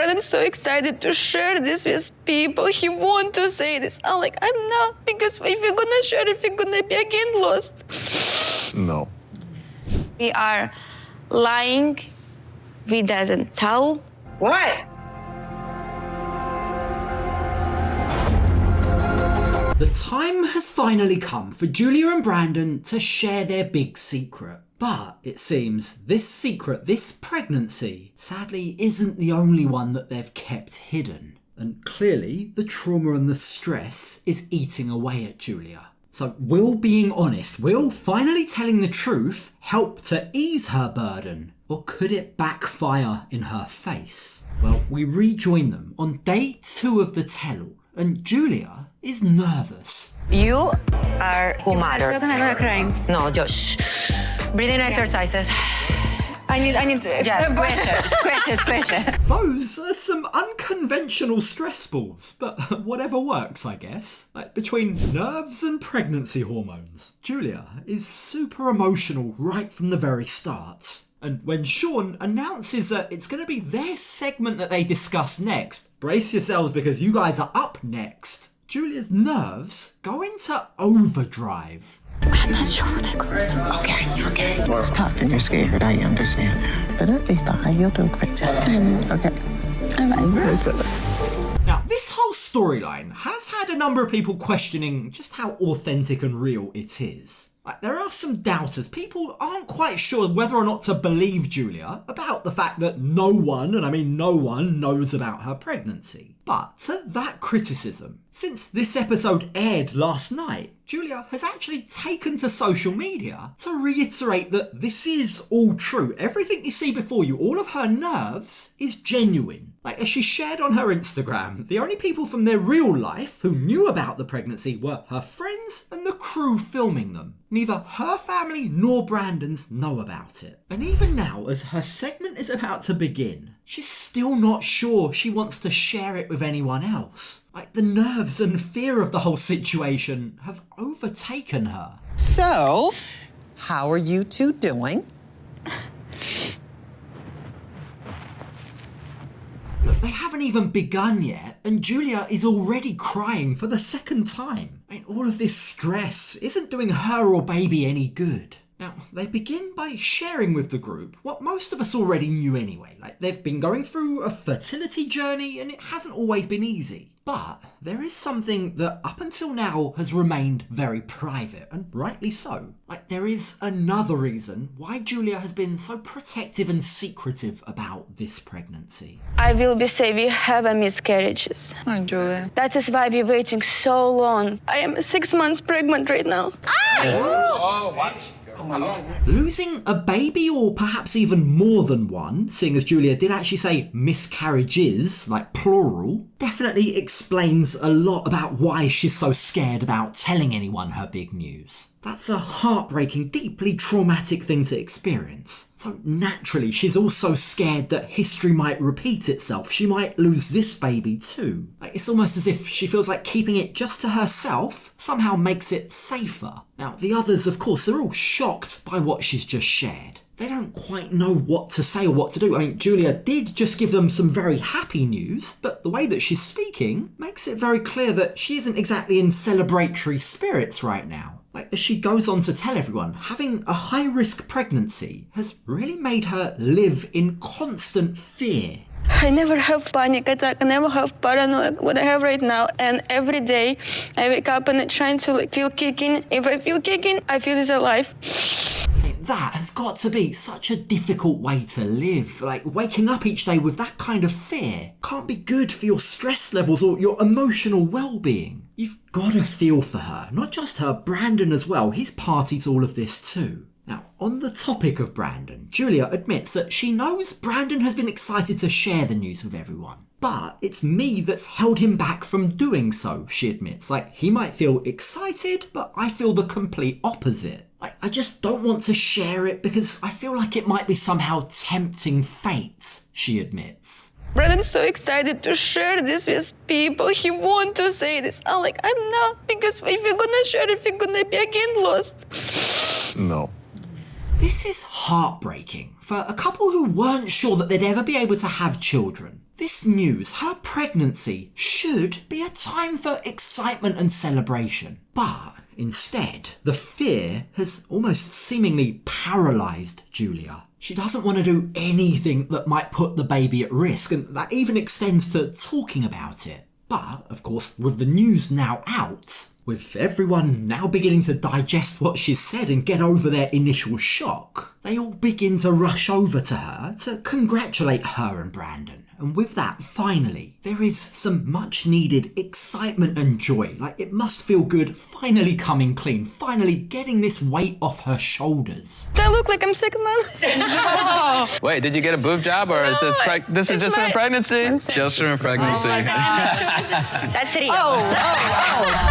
Brandon's so excited to share this with people. He wants to say this. I'm like, I'm not, because if you're gonna share it, you're gonna be again lost. No. We are lying. We doesn't tell. What? The time has finally come for Julia and Brandon to share their big secret. But it seems this secret, this pregnancy, sadly isn't the only one that they've kept hidden. And clearly the trauma and the stress is eating away at Julia. So will being honest, will finally telling the truth help to ease her burden? Or could it backfire in her face? Well, we rejoin them on day 2 of the tell-all, and Julia is nervous. You are who matter. I'm not crying. No, just breathing exercises. I need Just squish it. Those are some unconventional stress balls, but whatever works, I guess. Like between nerves and pregnancy hormones, Julia is super emotional right from the very start. And when Sean announces that it's going to be their segment that they discuss next, brace yourselves because you guys are up next, Julia's nerves go into overdrive. I'm not sure what I'm going to do. Okay. It's tough and you're scared, I understand that. But it'll be fine, you'll do a great job. Okay. I'm fine. Now, this whole storyline has had a number of people questioning just how authentic and real it is. Like, there are some doubters. People aren't quite sure whether or not to believe Julia about the fact that no one, and I mean no one, knows about her pregnancy. But to that criticism, since this episode aired last night, Julia has actually taken to social media to reiterate that this is all true. Everything you see before you, all of her nerves, is genuine. Like, as she shared on her Instagram, the only people from their real life who knew about the pregnancy were her friends and the crew filming them. Neither her family nor Brandon's know about it. And even now, as her segment is about to begin, she's still not sure she wants to share it with anyone else. Like, the nerves and fear of the whole situation have overtaken her. So, how are you two doing? Look, they haven't even begun yet, and Julia is already crying for the second time. I mean, all of this stress isn't doing her or baby any good. Now, they begin by sharing with the group what most of us already knew anyway. Like, they've been going through a fertility journey and it hasn't always been easy. But there is something that up until now has remained very private, and rightly so. Like, there is another reason why Julia has been so protective and secretive about this pregnancy. I will be say we have a miscarriages. Oh, Julia. That is why we're waiting so long. I am 6 months pregnant right now. Oh, what? Losing a baby, or perhaps even more than one, seeing as Julia did actually say miscarriages, like plural, definitely explains a lot about why she's so scared about telling anyone her big news. That's a heartbreaking, deeply traumatic thing to experience. So naturally, she's also scared that history might repeat itself. She might lose this baby too. Like, it's almost as if she feels like keeping it just to herself somehow makes it safer. Now, the others, of course, they're all shocked by what she's just shared. They don't quite know what to say or what to do. I mean, Julia did just give them some very happy news, but the way that she's speaking makes it very clear that she isn't exactly in celebratory spirits right now. Like, as she goes on to tell everyone, having a high-risk pregnancy has really made her live in constant fear. I never have panic attack. I never have paranoia, what I have right now. And every day I wake up and I'm trying to feel kicking. If I feel kicking, I feel it's alive. That has got to be such a difficult way to live. Like, waking up each day with that kind of fear can't be good for your stress levels or your emotional well-being. You've got to feel for her. Not just her, Brandon as well. He's party to all of this too. Now, on the topic of Brandon, Julia admits that she knows Brandon has been excited to share the news with everyone. But it's me that's held him back from doing so, she admits. Like, he might feel excited, but I feel the complete opposite. Like, I just don't want to share it because I feel like it might be somehow tempting fate, she admits. Brandon's so excited to share this with people. He wants to say this. I'm like, I'm not, because if you're gonna share it, you're gonna be again lost. No. This is heartbreaking for a couple who weren't sure that they'd ever be able to have children. This news, her pregnancy, should be a time for excitement and celebration. But instead, the fear has almost seemingly paralysed Julia. She doesn't want to do anything that might put the baby at risk, and that even extends to talking about it. But, of course, with the news now out, with everyone now beginning to digest what she's said and get over their initial shock, they all begin to rush over to her to congratulate her and Brandon. And with that, finally, there is some much needed excitement and joy. Like, it must feel good finally coming clean, finally getting this weight off her shoulders. Do I look like I'm sick, Mom? Wait, did you get a boob job or is this this is just from pregnancy? Just from pregnancy. That's it.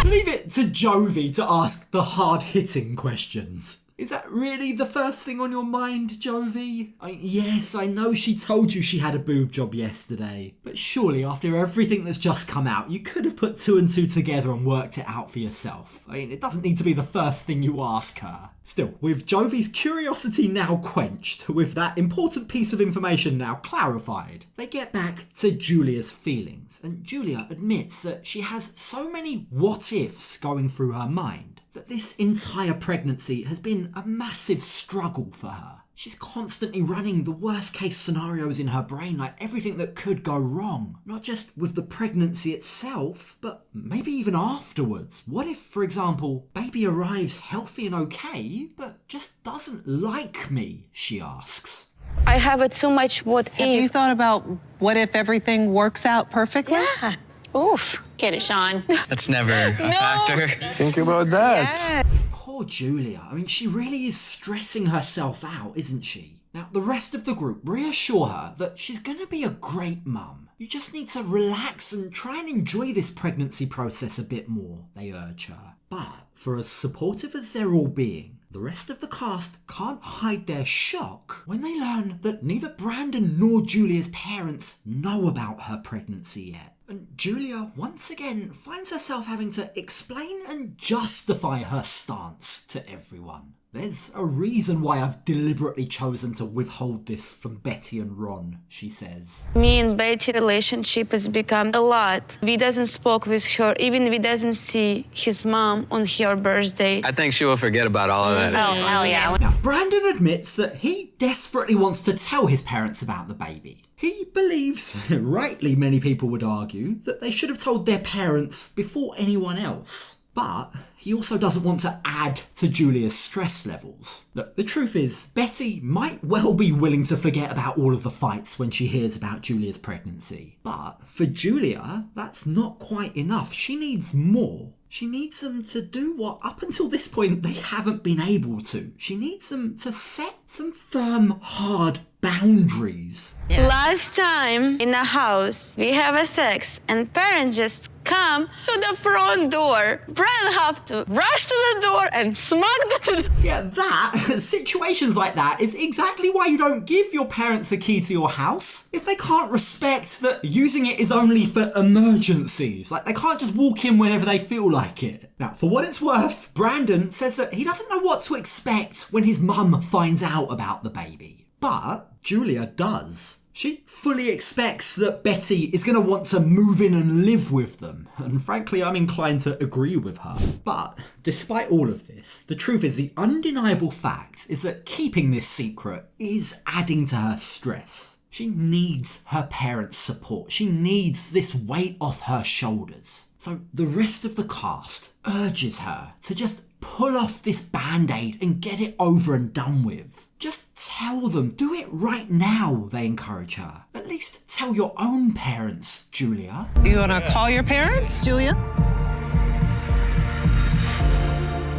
Leave it to Jovi to ask the hard-hitting questions. Is that really the first thing on your mind, Jovi? Yes, I know she told you she had a boob job yesterday, but surely after everything that's just come out, you could have put 2 and 2 together and worked it out for yourself. I mean, it doesn't need to be the first thing you ask her. Still, with Jovi's curiosity now quenched, with that important piece of information now clarified, they get back to Julia's feelings, and Julia admits that she has so many what-ifs going through her mind that this entire pregnancy has been a massive struggle for her. She's constantly running the worst case scenarios in her brain, like everything that could go wrong. Not just with the pregnancy itself, but maybe even afterwards. What if, for example, baby arrives healthy and okay, but just doesn't like me, she asks. I have too much what Have you if. thought about what if everything works out perfectly? Yeah. Oof. Get it, Sean. That's never a factor. Think about that. Poor Julia. I mean, she really is stressing herself out, isn't she? Now, the rest of the group reassure her that she's going to be a great mum. You just need to relax and try and enjoy this pregnancy process a bit more, they urge her. But for as supportive as they're all being, the rest of the cast can't hide their shock when they learn that neither Brandon nor Julia's parents know about her pregnancy yet. And Julia once again finds herself having to explain and justify her stance to everyone. There's a reason why I've deliberately chosen to withhold this from Betty and Ron, she says. Me and Betty relationship has become a lot. We doesn't spoke with her, even we doesn't see his mom on her birthday. I think she will forget about all of that. Oh, hell yeah. Now, Brandon admits that he desperately wants to tell his parents about the baby. He believes, rightly many people would argue, that they should have told their parents before anyone else. But he also doesn't want to add to Julia's stress levels. Look, the truth is, Betty might well be willing to forget about all of the fights when she hears about Julia's pregnancy. But for Julia, that's not quite enough. She needs more. She needs them to do what, up until this point, they haven't been able to. She needs them to set some firm, hard boundaries. Last time in the house, we have a sex and parents just come to the front door. Brian have to rush to the door and smack the door. Yeah, situations like that is exactly why you don't give your parents a key to your house. If they can't respect that using it is only for emergencies. Like, they can't just walk in whenever they feel like it. Now, for what it's worth, Brandon says that he doesn't know what to expect when his mum finds out about the baby. But Julia does. She fully expects that Betty is going to want to move in and live with them, and frankly I'm inclined to agree with her. But despite all of this, the truth is, the undeniable fact is that keeping this secret is adding to her stress. She needs her parents' support. She needs this weight off her shoulders. So the rest of the cast urges her to just pull off this band-aid and get it over and done with. Just tell them, do it right now, they encourage her. At least tell your own parents, Julia. You wanna call your parents, Julia?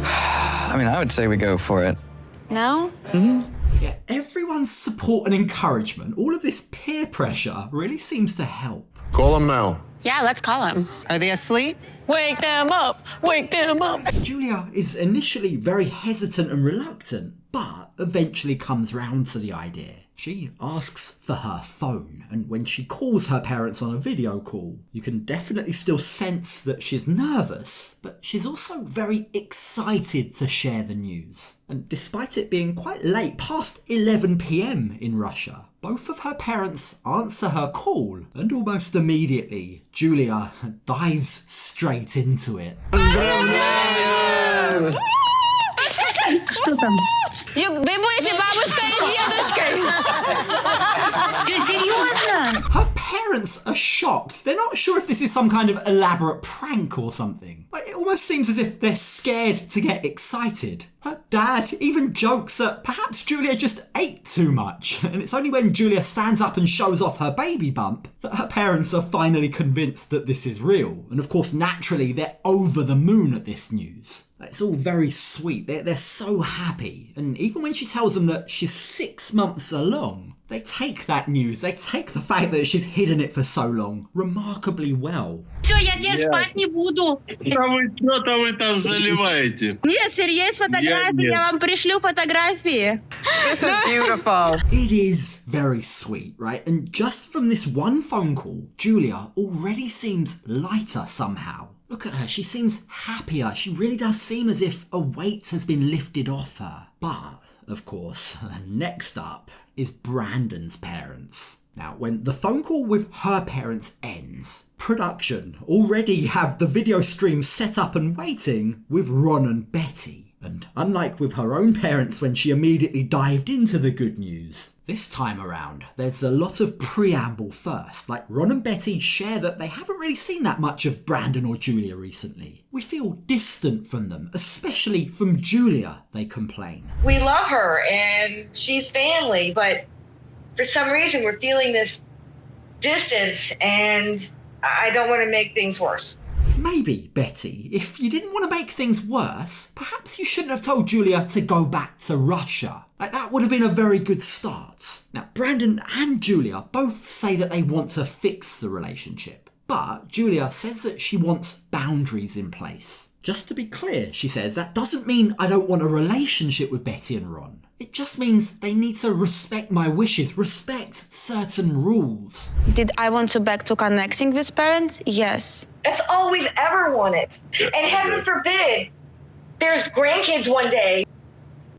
I mean, I would say we go for it. No? Yeah, everyone's support and encouragement, all of this peer pressure really seems to help. Call him now. Yeah, let's call him. Are they asleep? Wake them up! Wake them up! Julia is initially very hesitant and reluctant, but eventually comes round to the idea. She asks for her phone, and when she calls her parents on a video call, you can definitely still sense that she's nervous, but she's also very excited to share the news. And despite it being quite late, past 11 PM in Russia, both of her parents answer her call, and almost immediately, Julia dives straight into it. Вы будете бабушкой и дедушкой. Her parents are shocked. They're not sure if this is some kind of elaborate prank or something. Like, it almost seems as if they're scared to get excited. Her dad even jokes that perhaps Julia just ate too much, and it's only when Julia stands up and shows off her baby bump that her parents are finally convinced that this is real. And of course, naturally, they're over the moon at this news. It's all very sweet. They're so happy. And even when she tells them that she's 6 months along, they take that news, they take the fact that she's hidden it for so long remarkably well. Всё, я теперь спать не буду. Что-то вы там заливаете? Нет, Сергей, есть фотографии, я вам пришлю фотографии. This is beautiful. It is very sweet, right? And just from this one phone call, Julia already seems lighter somehow. Look at her, she seems happier. She really does seem as if a weight has been lifted off her. But, of course, next up is Brandon's parents. Now, when the phone call with her parents ends, production already have the video stream set up and waiting with Ron and Betty. And unlike with her own parents when she immediately dived into the good news, this time around there's a lot of preamble first. Like, Ron and Betty share that they haven't really seen that much of Brandon or Julia recently. We feel distant from them, especially from Julia, they complain. We love her and she's family, but for some reason we're feeling this distance and I don't want to make things worse. Maybe, Betty, if you didn't want to make things worse, perhaps you shouldn't have told Julia to go back to Russia. Like, that would have been a very good start. Now, Brandon and Julia both say that they want to fix the relationship, but Julia says that she wants boundaries in place. Just to be clear, she says, that doesn't mean I don't want a relationship with Betty and Ron. It just means they need to respect my wishes, respect certain rules. Did I want to back to connecting with parents? Yes. That's all we've ever wanted. And heaven forbid, there's grandkids one day.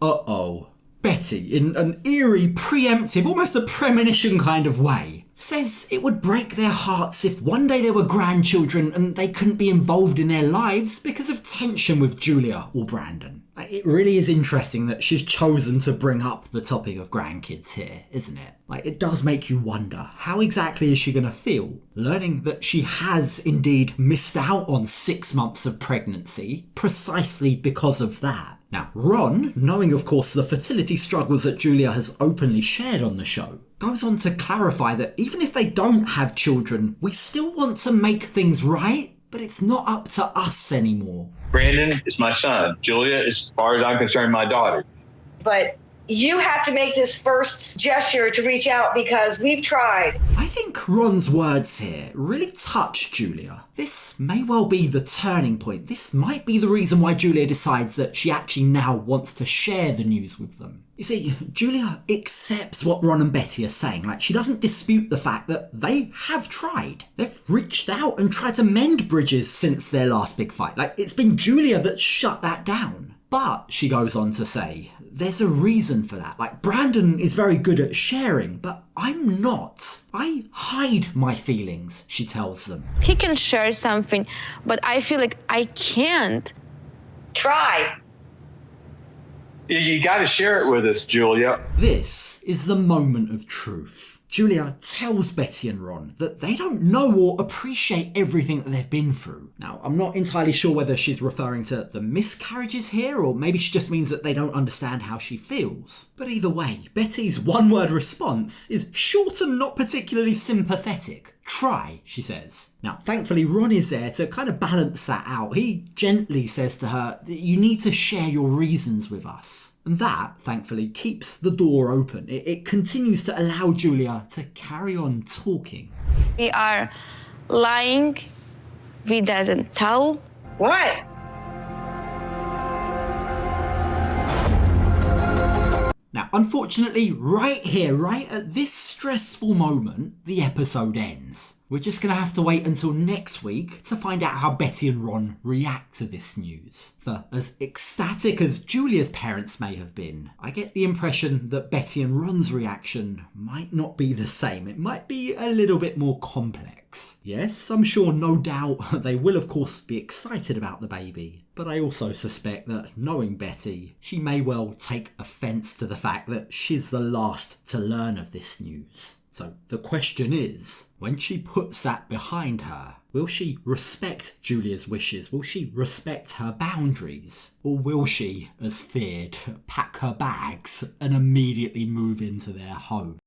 Uh-oh. Betty, in an eerie, preemptive, almost a premonition kind of way, says it would break their hearts if one day there were grandchildren and they couldn't be involved in their lives because of tension with Julia or Brandon. It really is interesting that she's chosen to bring up the topic of grandkids here, isn't it? Like, it does make you wonder, how exactly is she going to feel, learning that she has indeed missed out on 6 months of pregnancy precisely because of that. Now, Ron, knowing of course the fertility struggles that Julia has openly shared on the show, goes on to clarify that even if they don't have children, we still want to make things right, but it's not up to us anymore. Brandon is my son. Julia is, as far as I'm concerned, my daughter. But you have to make this first gesture to reach out because we've tried. I think Ron's words here really touch Julia. This may well be the turning point. This might be the reason why Julia decides that she actually now wants to share the news with them. You see, Julia accepts what Ron and Betty are saying. Like, she doesn't dispute the fact that they have tried. They've reached out and tried to mend bridges since their last big fight. Like, it's been Julia that's shut that down. But, she goes on to say, there's a reason for that. Like, Brandon is very good at sharing, but I'm not. I hide my feelings, she tells them. He can share something, but I feel like I can't. Try. You got to share it with us, Julia. This is the moment of truth. Julia tells Betty and Ron that they don't know or appreciate everything that they've been through. Now, I'm not entirely sure whether she's referring to the miscarriages here, or maybe she just means that they don't understand how she feels. But either way, Betty's one-word response is short and not particularly sympathetic. Try, she says. Now, thankfully, Ron is there to kind of balance that out. He gently says to her that you need to share your reasons with us. And that, thankfully, keeps the door open. It continues to allow Julia to carry on talking. We are lying. We doesn't tell. What? Now, Unfortunately, right here, right at this stressful moment, the episode ends. We're just going to have to wait until next week to find out how Betty and Ron react to this news. For as ecstatic as Julia's parents may have been, I get the impression that Betty and Ron's reaction might not be the same. It might be a little bit more complex. Yes, I'm sure, no doubt, they will of course be excited about the baby. But I also suspect that, knowing Betty, she may well take offence to the fact that she's the last to learn of this news. So the question is, when she puts that behind her, will she respect Julia's wishes? Will she respect her boundaries? Or will she, as feared, pack her bags and immediately move into their home?